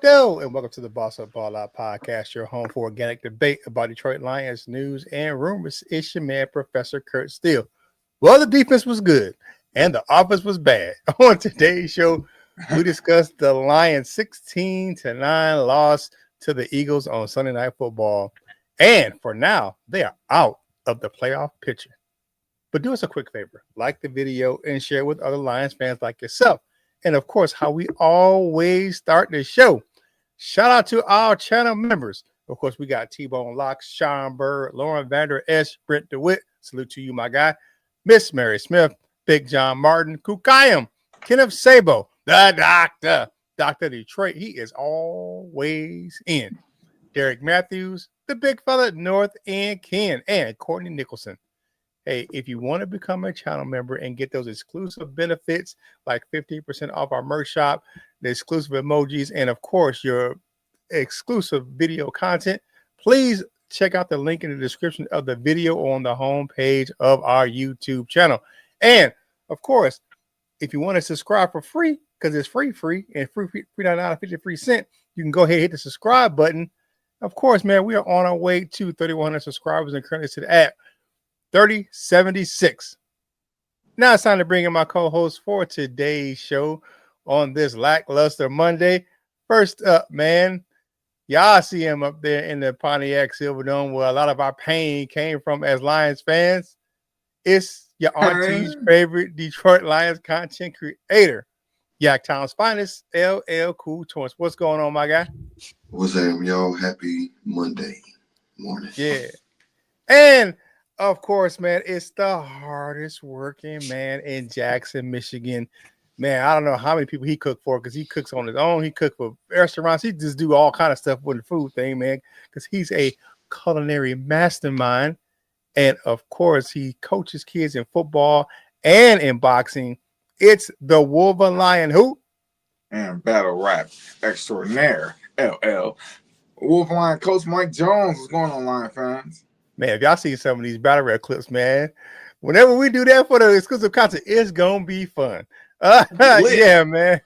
do? And welcome to the Boss Up Ball Out podcast, your home for organic debate about Detroit Lions news and rumors. It's your man, Professor Kurt Steele. Well, the defense was good and the offense was bad. On today's show, we discussed the Lions 16-9 loss to the Eagles on Sunday Night Football. And for now, they are out of the playoff picture. But do us a quick favor, like the video and share with other Lions fans like yourself. And of course, how we always start the show. Shout out to our channel members. Of course, we got T-Bone Locks, Sean Bird, Lauren Vander S, Brent DeWitt. Salute to you, my guy. Miss Mary Smith, Big John Martin, Kukayam, Kenneth Sabo, the doctor, Dr. Detroit. He is always in. Derek Matthews, the big fella, North End Ken, and Courtney Nicholson. Hey, if you want to become a channel member and get those exclusive benefits like 15% off our merch shop, the exclusive emojis, and of course, your exclusive video content, please check out the link in the description of the video on the homepage of our YouTube channel. And of course, if you want to subscribe for free, because it's free and free $3.53, you can go ahead and hit the subscribe button. Of course, man, we are on our way to 3,100 subscribers and currently sit at 3076. Now it's time to bring in my co-host for today's show on this lackluster Monday. First up, man, y'all see him up there in the Pontiac Silverdome where a lot of our pain came from as Lions fans. It's your auntie's favorite Detroit Lions content creator, Yaktown's finest, LL Cool Torrance. What's going on, my guy? What's up, y'all? Happy Monday morning. Yeah. And of course, man, it's the hardest working man in Jackson, Michigan. Man, I don't know how many people he cooked for because he cooks on his own. He cooked for restaurants. He just do all kind of stuff with the food thing, man, because he's a culinary mastermind. And of course, he coaches kids in football and in boxing. It's the Wolverine Lion who? And battle rap extraordinaire, LL. Wolverine Coach Mike Jones. What's going on, Lion fans? Man, if y'all see some of these battle rap clips, man, whenever we do that for the exclusive content, it's going to be fun. Yeah, man.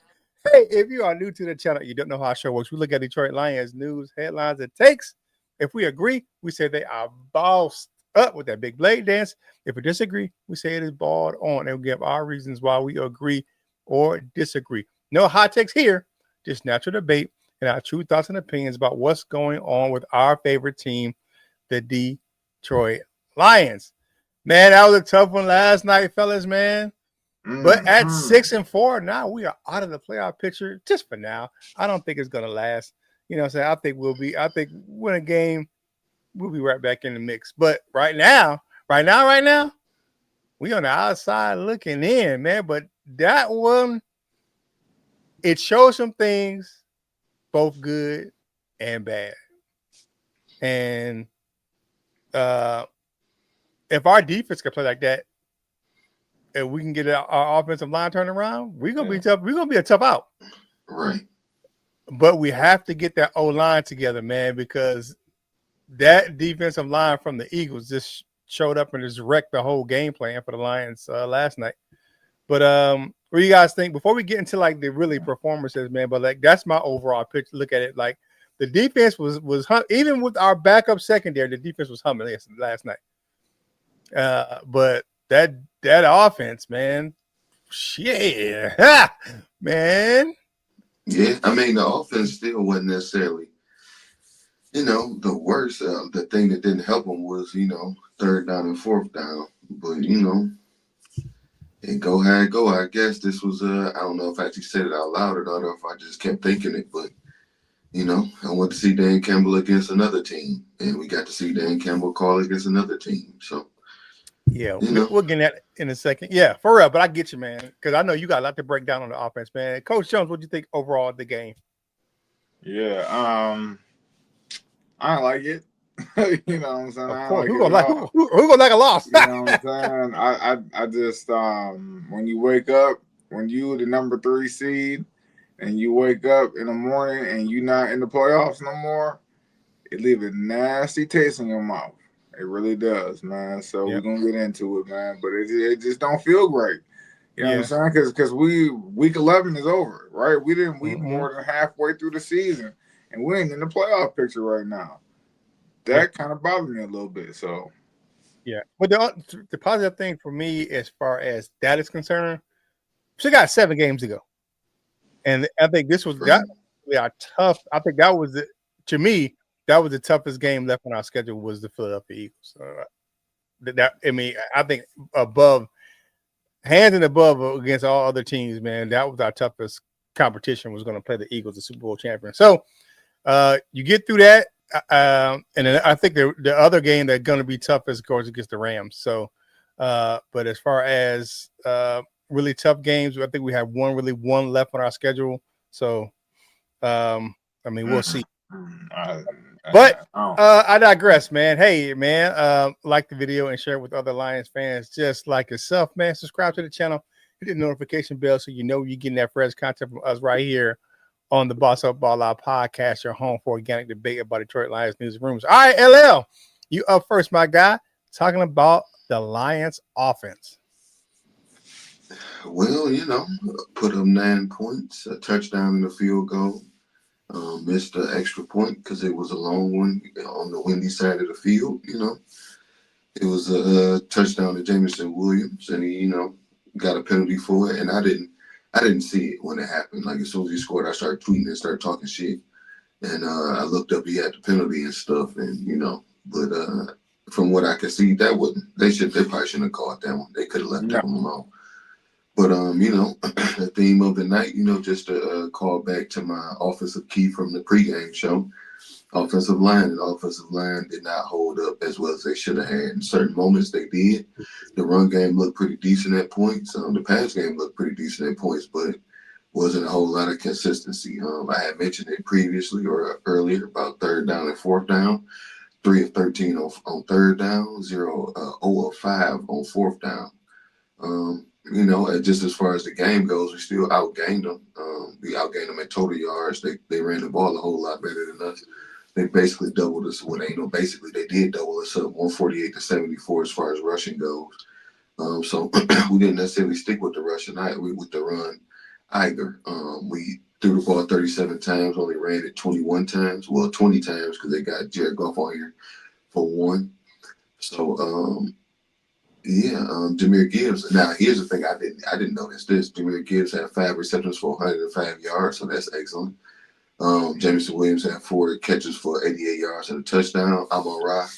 Hey, if you are new to the channel, you don't know how our show works, we look at Detroit Lions news, headlines, and takes. If we agree, we say they are bossed up with that big blade dance. If we disagree, we say it is balled on, and we give our reasons why we agree or disagree. No hot takes here, just natural debate and our true thoughts and opinions about what's going on with our favorite team, the Detroit Lions. Man, that was a tough one last night, fellas, man. But at 6-4, now we are out of the playoff picture just for now. I don't think it's gonna last. You know what I'm saying? I think win a game, we'll be right back in the mix. But right now, we on the outside looking in, man. But that one, it shows some things, both good and bad. And if our defense can play like that, and we can get our offensive line turned around, we're gonna be tough. We're gonna be a tough out. Right. But we have to get that O-line together, man, because that defensive line from the Eagles just showed up and just wrecked the whole game plan for the Lions last night. But what do you guys think before we get into like the really performances, man? But like that's my overall picture. Look at it, like the defense was even with our backup secondary, the defense was humming last night. But that offense, man, shit, man. Yeah, I mean, the offense still wasn't necessarily, the worst. The thing that didn't help them was, third down and fourth down. But, it go how it go. I guess this was, I don't know if I actually said it out loud or not, or if I just kept thinking it. But, I went to see Dan Campbell against another team. And we got to see Dan Campbell call against another team. So. Yeah, we'll get that in a second. Yeah, for real. But I get you, man, because I know you got a lot to break down on the offense, man. Coach Jones, what do you think overall of the game? Yeah, I like it. You know what I'm saying? Of course. Who gonna like a loss? You know what I'm saying? I just when you wake up, when you the number 3 seed, and you wake up in the morning and you're not in the playoffs no more, it leaves a nasty taste in your mouth. It really does, man. So we're going to get into it, man. But it just don't feel great. You know what I'm saying? Because week 11 is over, right? We Mm-hmm. more than halfway through the season, and we ain't in the playoff picture right now. Yeah. That kind of bothered me a little bit. So yeah, but the positive thing for me, as far as that is concerned, she got 7 games to go, and I think this was that really tough. I think that was to me that was the toughest game left on our schedule was the Philadelphia Eagles. I mean, I think above hands and above against all other teams, man, that was our toughest competition. Was going to play the Eagles, the Super Bowl champion. So you get through that, and then I think the other game that's going to be tough is, of course, against the Rams. So, but as far as really tough games, I think we have one left on our schedule. So, I mean, we'll see. But I digress, man. Hey, man, like the video and share it with other Lions fans just like yourself, man. Subscribe to the channel, hit the notification bell so you know you're getting that fresh content from us right here on the Boss Up Ball Out podcast, your home for organic debate about Detroit Lions news and rumors. All right, LL, you up first, my guy, talking about the Lions offense. Well, put up 9 points, a touchdown and a field goal. Missed the extra point because it was a long one on the windy side of the field. It was a touchdown to Jameson Williams, and he, got a penalty for it. And I didn't see it when it happened. Like as soon as he scored, I started tweeting and started talking shit. And I looked up, he had the penalty and stuff, and but from what I could see, they probably shouldn't have caught that one. They could have left that one alone. But the theme of the night, just to call back to my offensive key from the pregame show, offensive line did not hold up as well as they should have had. In certain moments, they did. The run game looked pretty decent at points. The pass game looked pretty decent at points, but wasn't a whole lot of consistency. I had mentioned it previously or earlier about third down and fourth down. 3 of 13 on third down, 0 of 5 on fourth down. Just as far as the game goes, we still outgained them. We outgained them in total yards. They ran the ball a whole lot better than us. They basically doubled us. Well, basically they did double us up 148 to 74 as far as rushing goes. So we didn't necessarily stick with the rushing with the run either. We threw the ball 37 times, only ran it 21 times. Well, 20 times because they got Jared Goff on here for 1. So Jahmyr Gibbs. Now here's the thing: I didn't notice this. Jahmyr Gibbs had 5 receptions for 105 yards, so that's excellent. Jameson Williams had 4 catches for 88 yards and a touchdown. Amon-Ra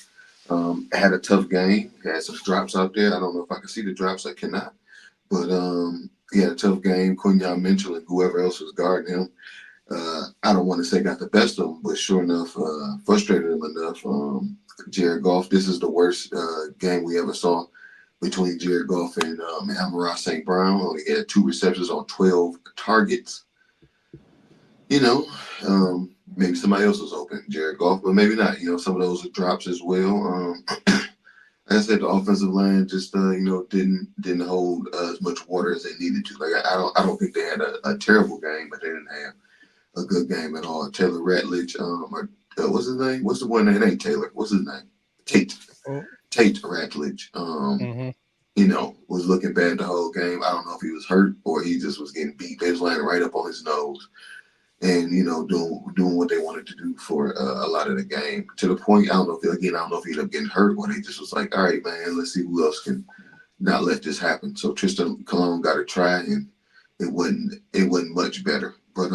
had a tough game. Had some drops out there. I don't know if I can see the drops. I cannot. But he had a tough game. Quinyon Mitchell and whoever else was guarding him. I don't want to say got the best of him, but sure enough, frustrated him enough. Jared Goff, this is the worst game we ever saw between Jared Goff and Amon-Ra St. Brown. Only had 2 receptions on 12 targets. Maybe somebody else was open, Jared Goff, but maybe not. Some of those are drops as well. Like I said, the offensive line just didn't hold as much water as they needed to. Like I don't think they had a terrible game, but they didn't have a good game at all. Taylor Ratledge, what's his name? What's the one that ain't Taylor? What's his name? Tate Ratledge. Was looking bad the whole game. I don't know if he was hurt or he just was getting beat. They was landing right up on his nose. And doing what they wanted to do for a lot of the game, to the point I don't know if he ended up getting hurt or they just was like, all right, man, let's see who else can not let this happen. So Tristan Colon got a try, and it wasn't much better. But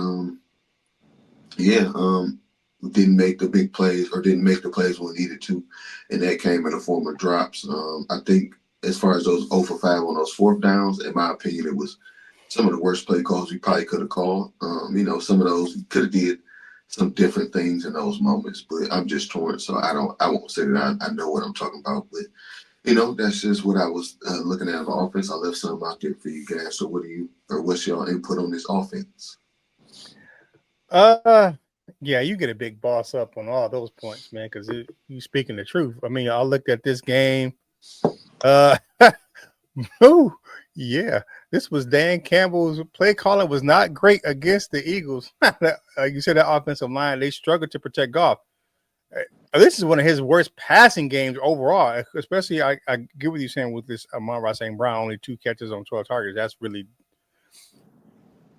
didn't make the big plays or didn't make the plays when we needed to, and that came in the form of drops. I think as far as those 0 for 5 on those fourth downs, in my opinion, it was some of the worst play calls we probably could have called. Some of those could have did some different things in those moments, but I'm just torn. So I won't say that I know what I'm talking about, but that's just what I was looking at the offense. I left some out there for you guys. So what's your input on this offense? Yeah, you get a big boss up on all those points, man, because you speaking the truth. I mean, I looked at this game. Oh, yeah, this was Dan Campbell's play calling was not great against the Eagles. You said that offensive line, they struggled to protect Goff. this is one of his worst passing games overall. Especially, I get what you're saying with this Amon-Ra St. Brown, only 2 catches on 12 targets. That's really.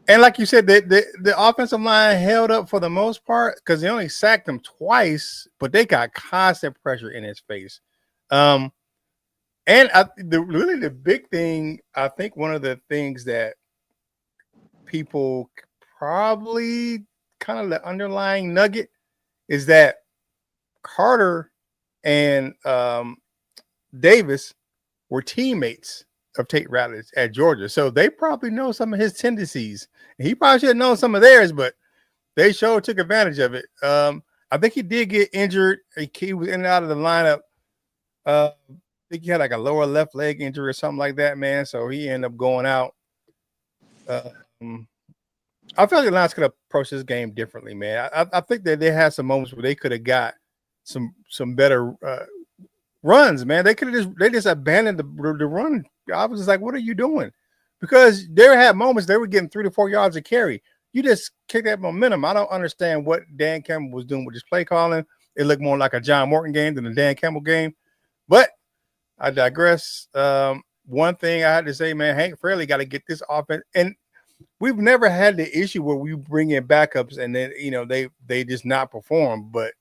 And like you said, the offensive line held up for the most part because they only sacked him twice, but they got constant pressure in his face. And really the big thing, I think one of the things that people probably kind of the underlying nugget is that Carter and Davis were teammates of Tate Ratledge at Georgia. So they probably know some of his tendencies. He probably should have known some of theirs, but they sure took advantage of it. I think he did get injured. He was in and out of the lineup. I think he had like a lower left leg injury or something like that, man. So he ended up going out. I feel like the Lions could have approached this game differently, man. I think that they had some moments where they could have got some better runs, man. They just abandoned the run. I was just like, what are you doing? Because they had moments they were getting 3 to 4 yards of carry. You just kick that momentum. I don't understand what Dan Campbell was doing with his play calling. It looked more like a John Morton game than a Dan Campbell game. But I digress. One thing I had to say, man, Hank Fairley got to get this offense. And we've never had the issue where we bring in backups and then, they just not perform. But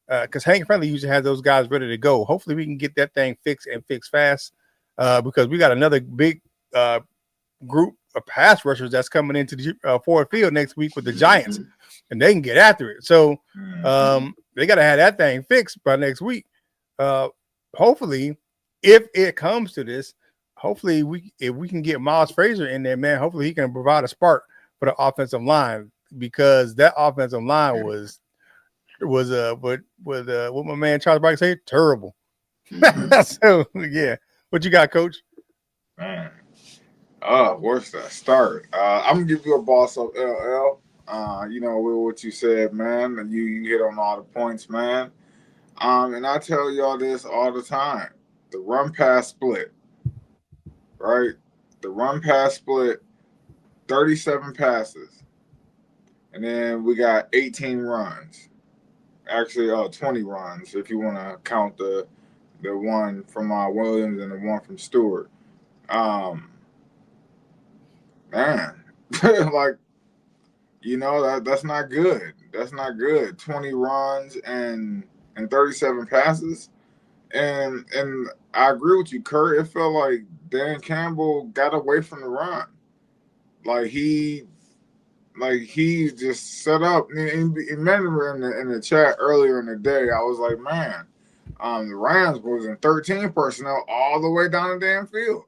because Hank Fairley usually has those guys ready to go. Hopefully we can get that thing fixed and fixed fast because we got another big group of pass rushers that's coming into the Ford Field next week with the Giants, and they can get after it. So they got to have that thing fixed by next week. Hopefully, if it comes to this, hopefully if we can get Miles Frazier in there, man, hopefully he can provide a spark for the offensive line because that offensive line was what my man Charles Barkley say, terrible. So yeah, what you got, Coach? Man. Where's that start? I'm gonna give you a boss of LL. With what you said, man, and you hit on all the points, man. And I tell y'all this all the time: the run pass split, right? The run pass split, 37 passes, and then we got 18 runs. Actually, 20 runs if you want to count the one from Williams and the one from Stewart. Man, like that's not good. That's not good. 20 runs and 37 passes, and I agree with you, Kurt. It felt like Dan Campbell got away from the run. Like he just set up. Remember in the chat earlier in the day, I was like, man, the Rams was in 13 personnel all the way down the damn field.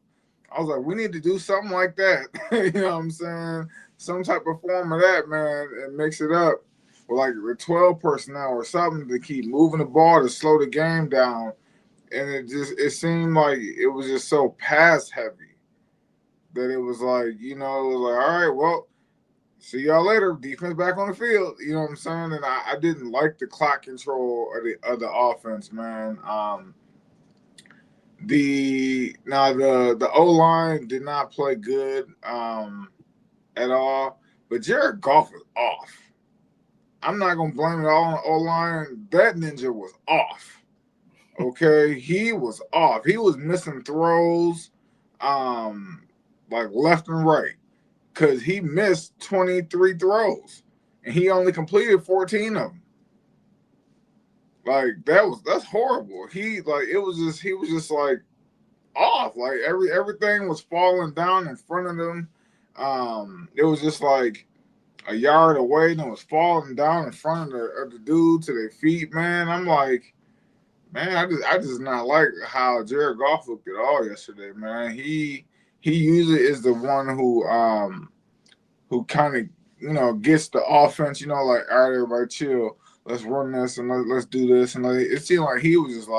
I was like, we need to do something like that. You know what I'm saying? Some type of form of that, man, and mix it up with 12 personnel or something to keep moving the ball to slow the game down. And it seemed like it was just so pass heavy that it was like, all right, well, see y'all later. Defense back on the field. You know what I'm saying? And I didn't like the clock control of the offense, man. The O-line did not play good at all, but Jared Goff is off. I'm not gonna blame it all on the O-line. That ninja was off. Okay, he was off. He was missing throws, like left and right, because he missed 23 throws and he only completed 14 of them. Like that's horrible. He was just like off. Like everything was falling down in front of them. It was just like a yard away and it was falling down in front of the dude to their feet, man. I'm like, man, I just not like how Jared Goff looked at all yesterday, man. He usually is the one who kind of gets the offense, like, all right, everybody chill. Let's run this and let's do this. And it seemed like he was just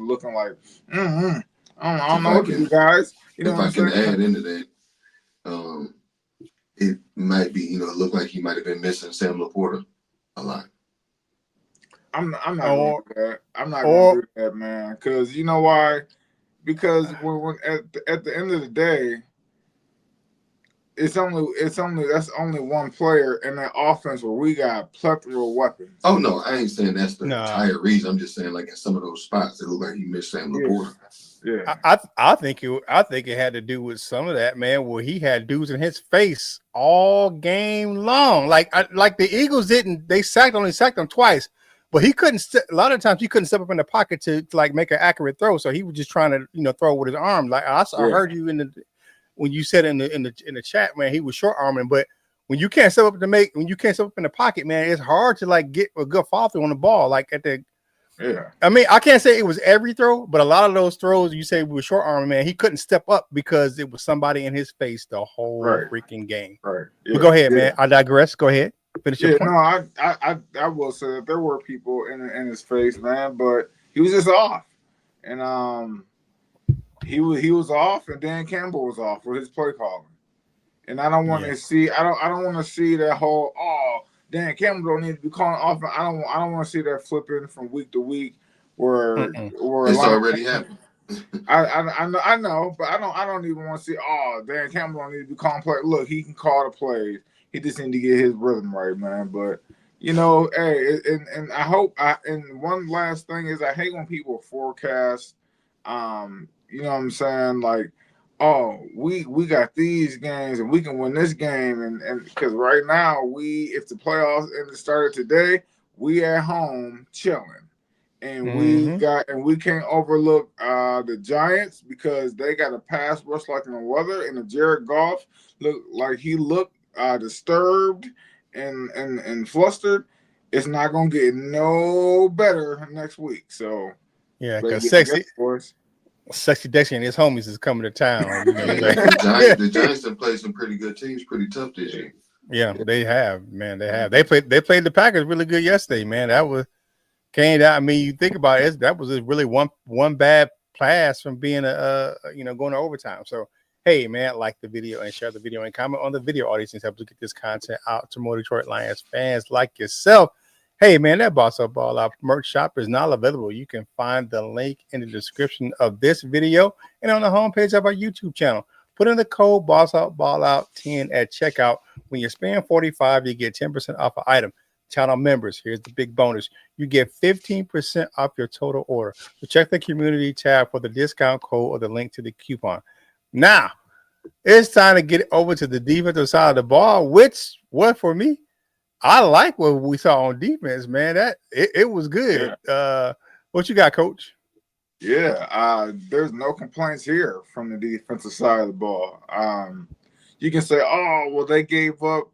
looking like, I don't know what to do, guys. If I can add into that, it might be, look like he might have been missing Sam Laporta a lot. I'm not going to do that. I'm not going to do that, man. Because you know why? Because when at the end of the day, that's only one player in that offense where we got a plethora of weapons. Oh no, I ain't saying that's the Nah. entire reason. I'm just saying like at some of those spots it looked like he missed Sam Laporta. Yeah. I think it had to do with some of that, man, where he had dudes in his face all game long. Like the Eagles they only sacked him twice, but he couldn't. A lot of times he couldn't step up in the pocket to like make an accurate throw, so he was just trying to throw with his arm. Like I heard you when you said in the chat, man, he was short arming, but when you can't step up in the pocket, man, it's hard to like get a good follow through on the ball. Like at the I mean, I can't say it was every throw, but a lot of those throws you say were short arming, man. He couldn't step up because it was somebody in his face the whole freaking game. Right. Yeah. But go ahead, man. I digress. Go ahead. Finish your point. No, I will say that there were people in his face, man, but he was just off, and he was off, and Dan Campbell was off with his play calling, and I don't want to see I don't want to see that whole Dan Campbell don't need to be calling off. I don't want to see that flipping from week to week where it's already happened. I know, but I don't even want to see Dan Campbell don't need to be calling play. Look, he can call the plays. He just need to get his rhythm right, man. But hey, and I hope and one last thing is I hate when people forecast. You know what I'm saying? Like, we got these games and we can win this game, and because right now if the playoffs started today, we at home chilling. And we can't overlook the Giants because they got a pass rush like no other, and the Jared Goff looked disturbed and flustered. It's not gonna get no better next week. So because Sexy Dexter and his homies is coming to town. The Giants have played some pretty good teams, pretty tough this year. Yeah, they have, man. They have. They played the Packers really good yesterday, man. That was. I mean, you think about it, that was really one bad pass from being going to overtime. So, hey, man, like the video and share the video and comment on the video audience and help to get this content out to more Detroit Lions fans like yourself. Hey, man, that Boss Up Ball Out merch shop is now available. You can find the link in the description of this video and on the homepage of our YouTube channel. Put in the code Boss Up Ball Out 10 at checkout. When you spend $45, you get 10% off an item. Channel members, here's the big bonus. You get 15% off your total order. So check the community tab for the discount code or the link to the coupon. Now, it's time to get over to the defensive side of the ball, which, for me, I like what we saw on defense, man. That it was good. Yeah. What you got, Coach? Yeah, there's no complaints here from the defensive side of the ball. You can say, they gave up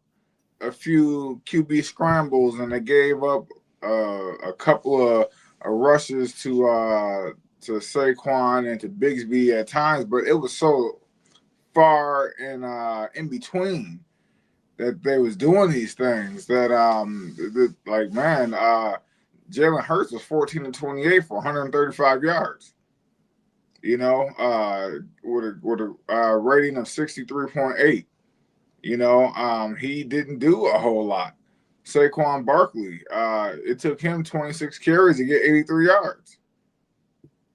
a few QB scrambles and they gave up a couple of rushes to Saquon and to Bigsby at times, but it was so far in between that they was doing these things that Jalen Hurts was 14-28 for 135 yards. With a rating of 63.8. He didn't do a whole lot. Saquon Barkley, it took him 26 carries to get 83 yards.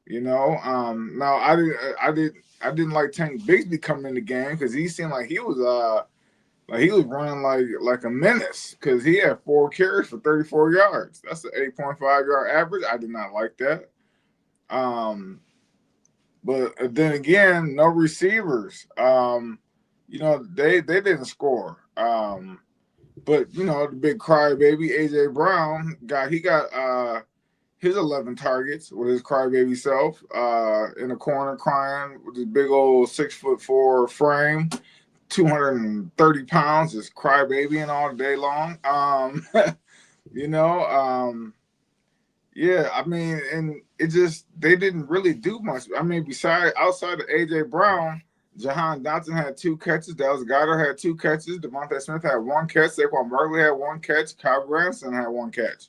Now I didn't like Tank Bigsby coming in the game because he seemed like he was running like a menace because he had 4 carries for 34 yards. That's an 8.5 yard average. I did not like that. But then again, no receivers. They didn't score. But the big crybaby AJ Brown got his 11 targets with his crybaby self in the corner crying with his big old 6'4" frame, 230 pounds, just crybabying all day long. Yeah, I mean, and it just they didn't really do much. I mean, outside of AJ Brown, Jahan Dotson had 2 catches. Dallas Goedert had 2 catches. Devontae Smith had 1 catch. Saquon Barkley had 1 catch. Kyle Granson had 1 catch.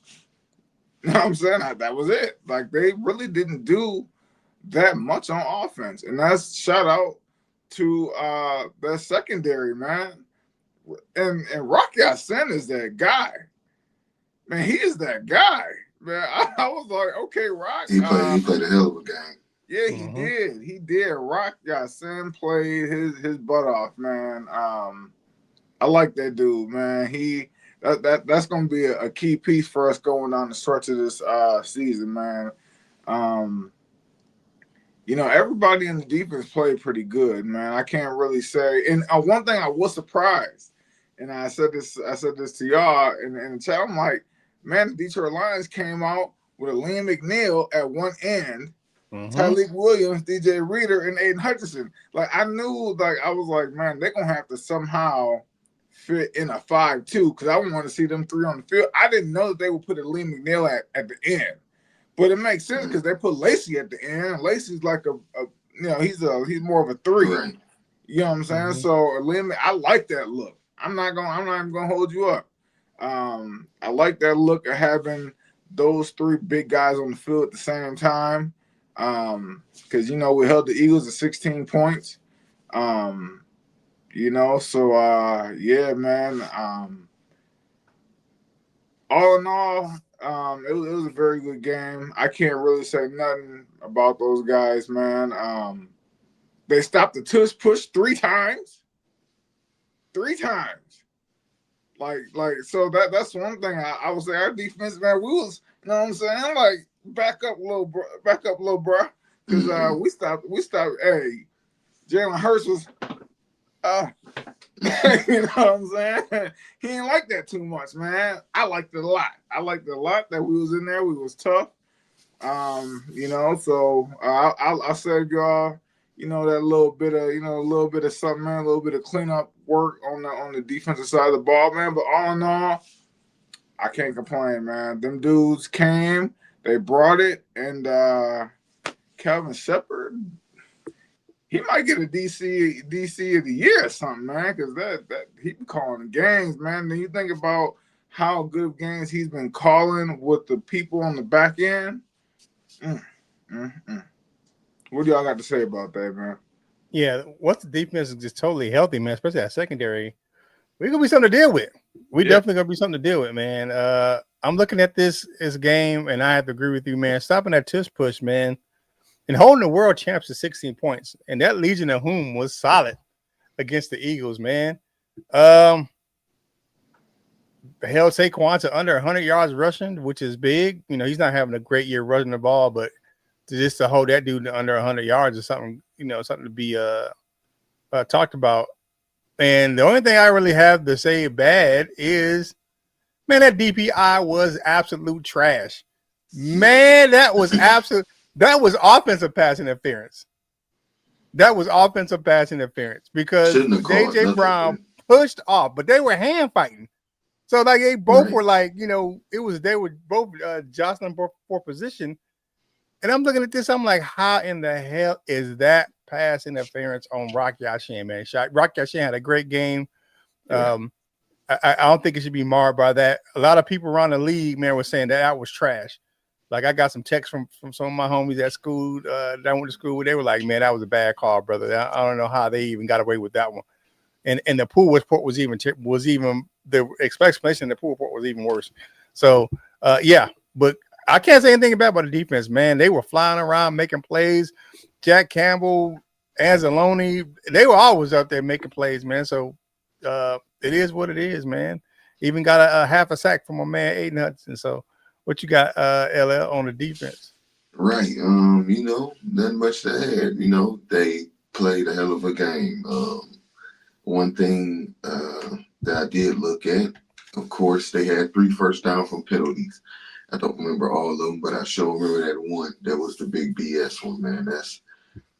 You know what I'm saying? That was it. Like, they really didn't do that much on offense. And that's shout out to the secondary, man. And Rocky Sin is that guy. Man, he is that guy. Man, I was like, okay, Rock. He played a hell of a game. Yeah, he Mm-hmm. did. He did. Rock Sin played his butt off, man. I like that dude, man. That's gonna be a key piece for us going down the stretch of this season, man. Um, everybody in the defense played pretty good, man. I can't really say. And one thing I was surprised, and I said this to y'all in the chat. I'm like, man, the Detroit Lions came out with a Liam McNeil at one end, Mm-hmm. Tyleek Williams, DJ Reader, and Aiden Hutchinson. Like I knew, like I was like, man, they're gonna have to somehow fit in a 5-2 because I want to see them three on the field. I didn't know that they would put a Liam McNeil at the end. But it makes sense because they put Lacey at the end. Lacey's like he's more of a three. Right. You know what I'm saying? Mm-hmm. So I like that look. I'm not even gonna hold you up. I like that look of having those three big guys on the field at the same time. Because we held the Eagles at 16 points. So yeah, man. All in all, it was a very good game. I can't really say nothing about those guys, man. They stopped the tush push 3 times. 3 times. So that's one thing I would say. Our defense, man, we was, what I'm saying? Like, back up, little bro. Because Mm-hmm. we stopped. Hey, Jalen Hurts was, uh, you know what I'm saying? He ain't like that too much, man. I liked it a lot. I liked it a lot that we was in there. We was tough. So I'll save y'all, that little bit of something, man, a little bit of cleanup work on the defensive side of the ball, man. But all in all, I can't complain, man. Them dudes came, they brought it, and Calvin Shepard, he might get a DC of the year or something, man, because that he been calling the games, man. Then you think about how good games he's been calling with the people on the back end. What do y'all got to say about that, man? Yeah, once the defense is just totally healthy, man, especially that secondary, we're gonna be something to deal with. We definitely gonna be something to deal with, man. I'm looking at this game, and I have to agree with you, man. Stopping that tush push, man, and holding the world champs to 16 points, and that Legion of Whom was solid against the Eagles, man. Held Saquon to under 100 yards rushing, which is big. He's not having a great year rushing the ball, but to hold that dude to under 100 yards is something, something to be talked about. And the only thing I really have to say bad is, man, that DPI was absolute trash. Man, that was offensive pass interference. That was offensive pass interference because Shouldn't have called JJ nothing Brown for it. pushed off, but they were hand fighting. So like they both Right. were like, they were both jostling for position. And I'm looking at this, I'm like, how in the hell is that pass interference on Rock Ya-Sin, man? Rock Ya-Sin had a great game. Yeah. I don't think it should be marred by that. A lot of people around the league, man, were saying that was trash. Like I got some texts from some of my homies at school that I went to school with. They were like, man, that was a bad call, brother. I don't know how they even got away with that one. And the pool report was even the explanation in the pool report was even worse. So yeah, but I can't say anything bad about the defense, man. They were flying around making plays. Jack Campbell, Anzalone, they were always out there making plays, man. So it is what it is, man. Even got a half a sack from my man Aiden Hudson. So what you got, LL, on the defense? Right. Nothing much to add. They played a hell of a game. One thing that I did look at, of course, they had 3 first down from penalties. I don't remember all of them, but I sure remember that one. That was the big BS one, man. That's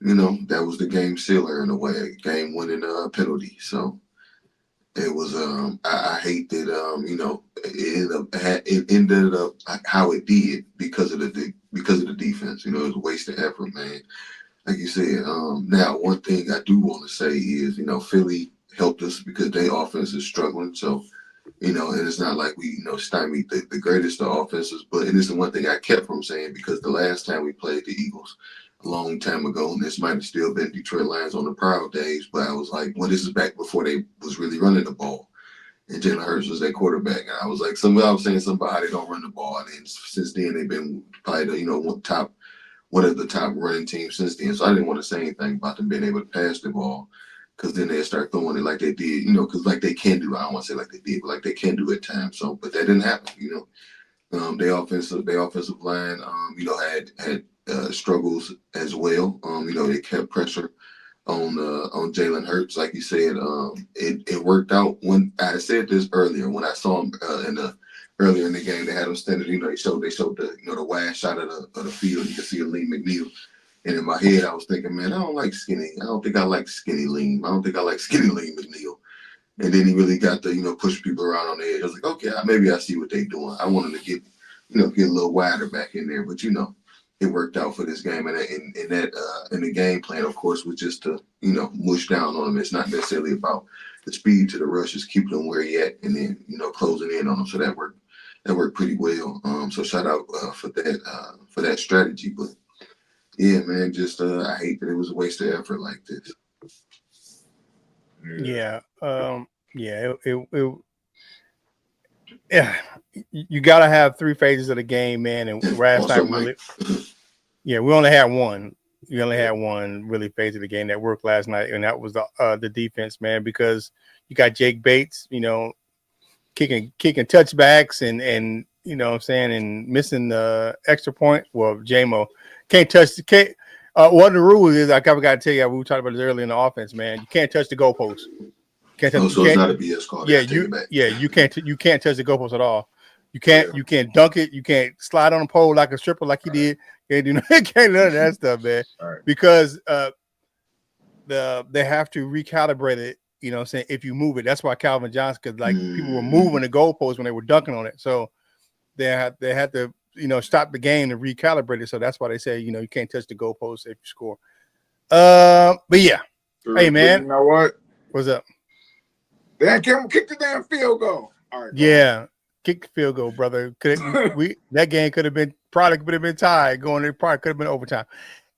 that was the game sealer in a way, game winning penalty. So it was I hate that it ended up how it did because of the defense. It was a waste of effort, man. Like you said, now one thing I do want to say is, Philly helped us because their offense is struggling. So, and it's not like we, stymied the greatest of offenses, but it is the one thing I kept from saying because the last time we played the Eagles a long time ago, and this might have still been Detroit Lions on the proud days, but I was like, well, this is back before they was really running the ball. And Jalen Hurts was their quarterback. And I was like, I was saying something about how they don't run the ball. And since then, they've been probably the, top one of the top running teams since then. So I didn't want to say anything about them being able to pass the ball, because then they start throwing it like they did, because like they can do. I don't want to say like they did, but like they can do at times. So, but that didn't happen. Their offensive line, had struggles as well. They kept pressure on Jalen Hurts, like you said. It worked out. When I said this earlier, when I saw him earlier in the game, they had him standing. They showed the wide shot of the field. You can see Lee McNeil. And in my head, I was thinking, man, I don't like skinny. I don't think I like skinny lean. I don't think I like skinny lean McNeil. And then he really got to, push people around on the edge. I was like, okay, maybe I see what they're doing. I wanted to get a little wider back in there, but it worked out for this game. And the game plan, of course, was just to, mush down on him. It's not necessarily about the speed to the rush, just keeping him where he at, and then, closing in on him. So that worked pretty well. So shout out for that strategy. But yeah, man, just I hate that it was a waste of effort like this. Yeah. Yeah. You got to have 3 phases of the game, man. And last night really, we only had one. You only had one really phase of the game that worked last night, and that was the defense, man. Because you got Jake Bates, kicking touchbacks and what I'm saying, and missing the extra point. Well, JMO can't touch the can't. One of the rules is, I got to tell you, we talked about this earlier in the offense, man. You can't touch the goalpost. So it's not a BS call. You can't touch the goalpost at all. You can't dunk it. You can't slide on a pole like a stripper like he did. Can't do can't none of that stuff, man. Right. Because they have to recalibrate it. You know what I'm saying? If you move it, that's why Calvin Johnson, because people were moving the goalpost when they were dunking on it. So they had to stop the game to recalibrate it. So that's why they say you can't touch the goalpost if you score. But yeah, hey man, you know what? What's up? Dan Campbell kick the damn field goal. All right. Yeah, kick the field goal, brother. That game could have been tied. Probably could have been overtime.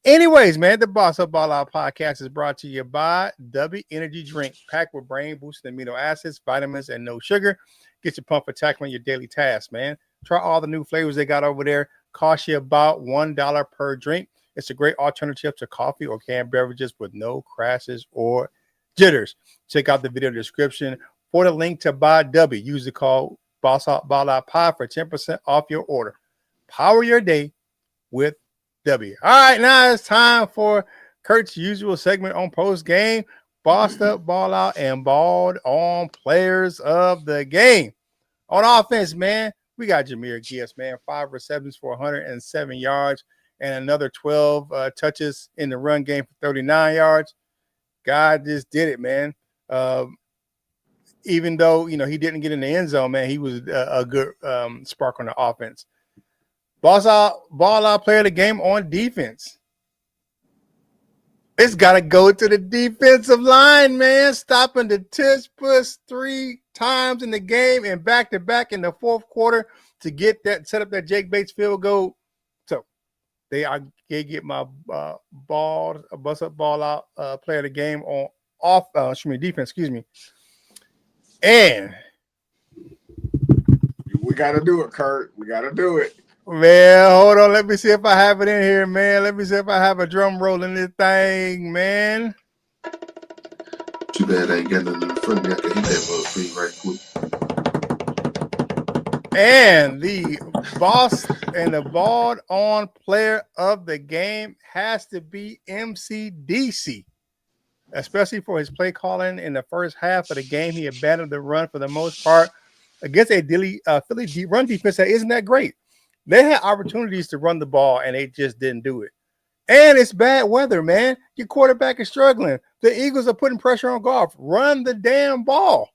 Anyways, man, the Boss Up Ball Out podcast is brought to you by W Energy Drink, packed with brain boosting amino acids, vitamins, and no sugar. Get your pump for tackling your daily tasks, man. Try all the new flavors they got over there. Cost you about $1 per drink. It's a great alternative to coffee or canned beverages with no crashes or jitters. Check out the video description for the link to buy W. Use the code Boss Out Ball Out Pod for 10% off your order. Power your day with W. All right, now it's time for Kurt's usual segment on post game. Bossed up, ball out, and balled on players of the game. On offense, man, we got Jahmyr Gibbs, man, 5 receptions for 107 yards and another 12 touches in the run game for 39 yards. God just did it, man. Even though, he didn't get in the end zone, man, he was a good spark on the offense. Ball out player of the game on defense. It's got to go to the defensive line, man. Stopping the tush push 3 times in the game and back-to-back in the fourth quarter to set up that Jake Bates field goal. So they get my bust up ball out player of the game on defense, excuse me. And we got to do it, Kurt. We got to do it. Man, hold on. Let me see if I have it in here, man. Let me see if I have a drum roll in this thing, man. Too bad I ain't got nothing in front of me. I can hit that motherfucker right quick. And the boss and the balled on player of the game has to be MCDC, especially for his play calling in the first half of the game. He abandoned the run for the most part against a Philly run defense that isn't that great. They had opportunities to run the ball, and they just didn't do it. And it's bad weather, man. Your quarterback is struggling. The Eagles are putting pressure on Goff. Run the damn ball.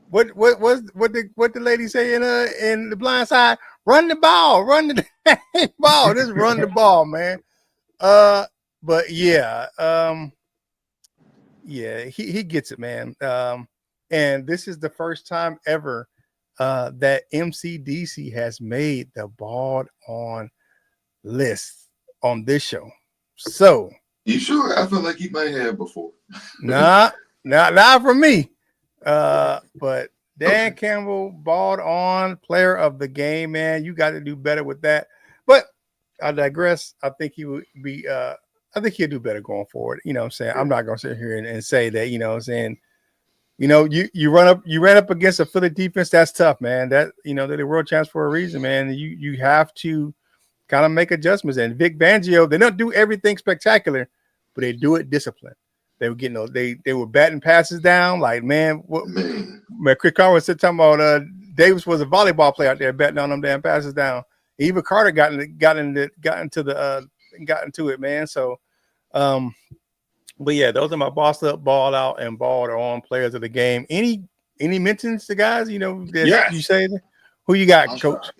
What the lady say in the blind side? Run the ball. Run the damn ball. Just run the ball, man. But yeah, he gets it, man. And this is the first time ever that MCDC has made the balled on list on this show. So you sure? I feel like he might have before. not for me. But Dan Campbell balled on player of the game, man. You got to do better with that. But I digress. I think he would be. I think he'll do better going forward. You know what I'm saying? I'm not gonna sit here and say that. You know what I'm saying? You ran up against a Philly defense. That's tough, man. That they're the world champs for a reason, man. You have to kind of make adjustments. And Vic Fangio, they don't do everything spectacular, but they do it disciplined. They were getting those. They were batting passes down. Like man, man, Chris Carter said talking about Davis was a volleyball player out there batting on them damn passes down. Even Carter got into it, man. So, but yeah, those are my boss up, ball out, and ball on players of the game. Any mentions to guys? Yes. You say who you got, Coach?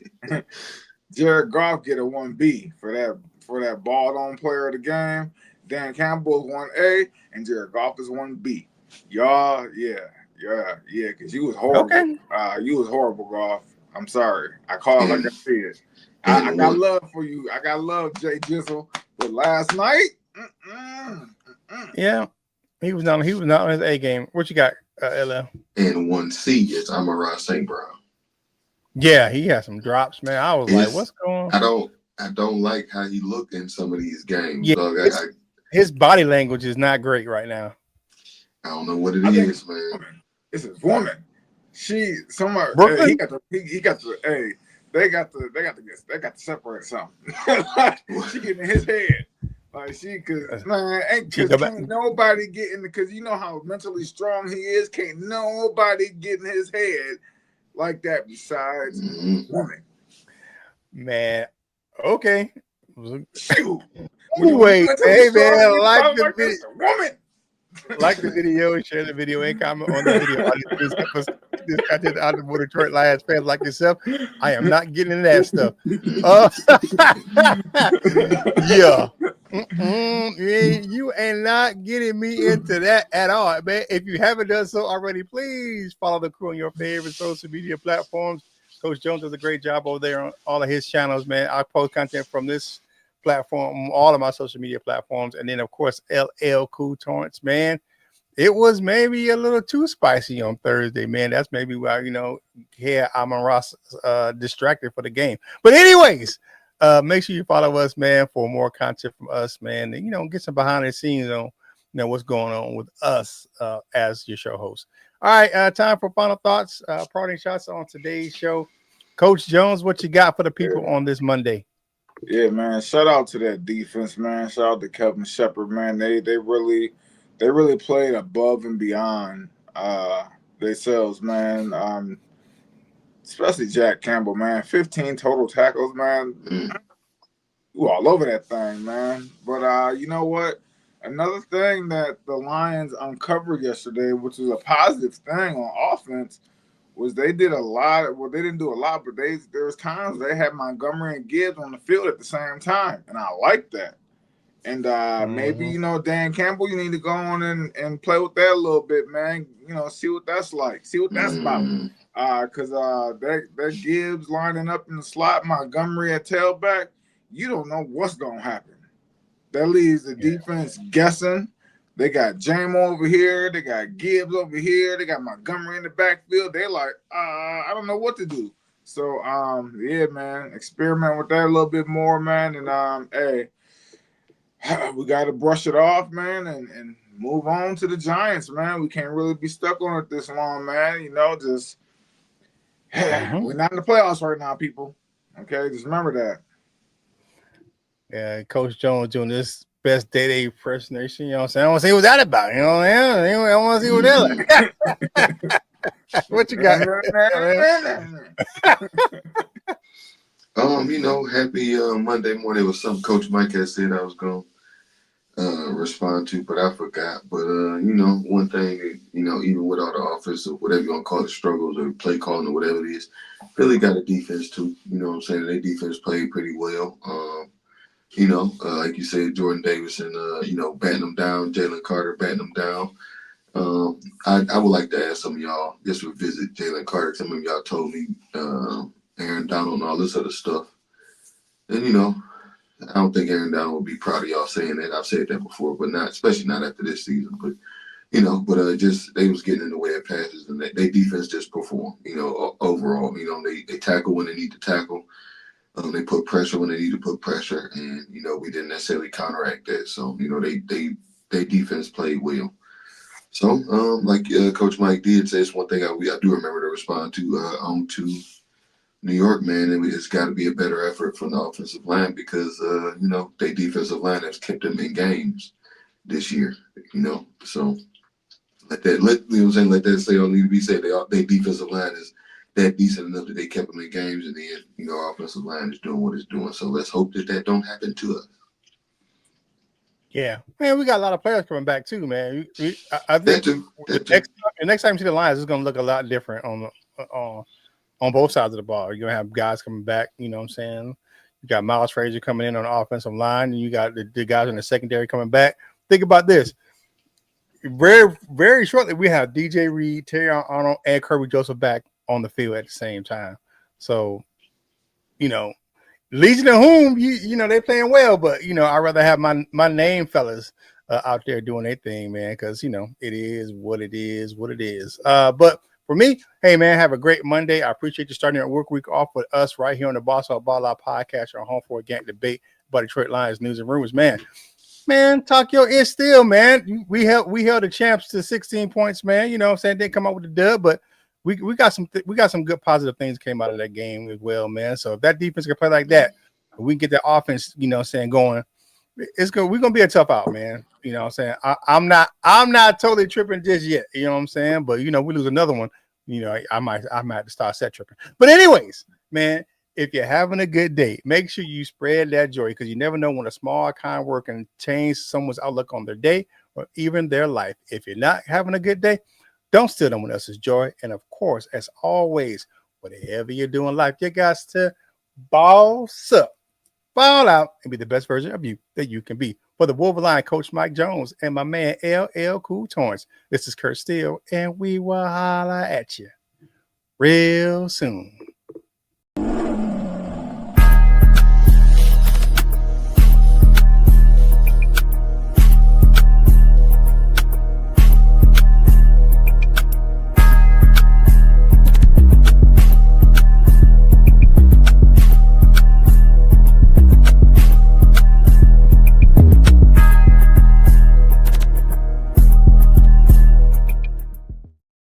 Jared Goff get a 1B for that ball on player of the game. Dan Campbell is 1A, and Jared Goff is 1B. Y'all, yeah, because you was horrible. Okay. You was horrible, Goff. I'm sorry. I called like I said. I got love for you. I got love, Jay Jizzle. But last night, yeah, he was not on his A game. What you got, LL? And 1C is Amon-Ra St. Brown. Yeah, he had some drops, man. I was like, what's going on? I don't like how he looked in some of these games. Yeah, dog. His body language is not great right now. I don't know what it is, man. It's his woman. They got to separate something. She getting in his head. Like can't nobody get in because you know how mentally strong he is. Can't nobody get in his head like that besides woman. Man, okay. Anyway, hey man, like the video. Woman. Like the video, share the video, and comment on the video. This content out of Detroit Lions fans like yourself. I am not getting into that stuff. Yeah. You ain't not getting me into that at all, man. If you haven't done so already, please follow the crew on your favorite social media platforms. Coach Jones does a great job over there on all of his channels, man. I post content from this platform, all of my social media platforms, and then of course LL Cool Torrance, man. It was maybe a little too spicy on Thursday, man. That's maybe why Amon-Ra distracted for the game. But anyways, make sure you follow us, man, for more content from us, man. And get some behind the scenes on what's going on with us as your show host. All right, time for final thoughts, parting shots on today's show. Coach Jones, what you got for the people on this Monday? Yeah, man. Shout out to that defense, man. Shout out to Kevin Shepard, man. They really played above and beyond themselves, man. Especially Jack Campbell, man. 15 total tackles, man. Ooh, all over that thing, man. But you know what? Another thing that the Lions uncovered yesterday, which was a positive thing on offense, was they did a lot. Well, they didn't do a lot, but there was times they had Montgomery and Gibbs on the field at the same time, and I like that. And maybe Dan Campbell, you need to go on and play with that a little bit, man. See what that's like, see what that's about. Because that Gibbs lining up in the slot, Montgomery at tailback, you don't know what's gonna happen. That leaves the defense guessing. They got Jamo over here. They got Gibbs over here. They got Montgomery in the backfield. They like, I don't know what to do. So, yeah, man, experiment with that a little bit more, man. And, hey, we got to brush it off, man, and move on to the Giants, man. We can't really be stuck on it this long, man. Just we're not in the playoffs right now, people. Okay, just remember that. Yeah, Coach Jones doing this best day impersonation. You know what I'm saying? I want to see what that about. You know what I mean? I want to see what that like. What you got? Happy Monday morning. It was something Coach Mike had said I was going to respond to, but I forgot. But, one thing, even with all the offense or whatever you want to call it, struggles or play calling or whatever it is, Philly got a defense too. You know what I'm saying? Their defense played pretty well. Like you said, Jordan Davis and, batting them down, Jalen Carter batting them down. I would like to ask some of y'all, just revisit Jalen Carter. Some of y'all told me Aaron Donald and all this other stuff. And, I don't think Aaron Donald would be proud of y'all saying that. I've said that before, but not, especially not after this season. But, just they was getting in the way of passes, and they defense just performed, overall. They tackle when they need to tackle. They put pressure when they need to put pressure, and we didn't necessarily counteract that. So they defense played well. So like Coach Mike did say, it's one thing I do remember to respond to on to New York, man, and it's got to be a better effort from the offensive line because their defensive line has kept them in games this year. So let that say all need to be said. Their defensive line is that decent enough that they kept them in games, and then our offensive line is doing what it's doing. So let's hope that don't happen to us. Yeah, man, we got a lot of players coming back too, man. I think the next time you see the Lions, it's going to look a lot different on both sides of the ball. You're going to have guys coming back. You know what I'm saying? You got Miles Frazier coming in on the offensive line, and you got the guys in the secondary coming back. Think about this. Very, very shortly, we have DJ Reed, Terry Arnold, and Kirby Joseph back on the field at the same time. So, Legion of Whom, they're playing well, but I'd rather have my name fellas out there doing their thing, man, because it is what it is. But for me, hey man, have a great Monday. I appreciate you starting your work week off with us right here on the Boss Out Ball Out podcast, your home for organic debate about Detroit Lions news and rumors, man. Man, talk your ish still, man. We held the champs to 16 points, man. You know what I'm saying? They come out with the dub, but we got some good positive things came out of that game as well, man. So if that defense can play like that, we can get that offense, going. It's good. We're gonna be a tough out, man. You know what I'm saying? I'm not totally tripping just yet. You know what I'm saying? But we lose another one. I might have to start set tripping. But anyways, man, if you're having a good day, make sure you spread that joy because you never know when a small kind word can change someone's outlook on their day or even their life. If you're not having a good day, don't steal someone else's joy. And of course, as always, whatever you're doing in life, you got to boss up, ball out, and be the best version of you that you can be. For the Wolverine, Coach Mike Jones, and my man LL Cool Torrance, this is Kurt Steele, and we will holla at you real soon.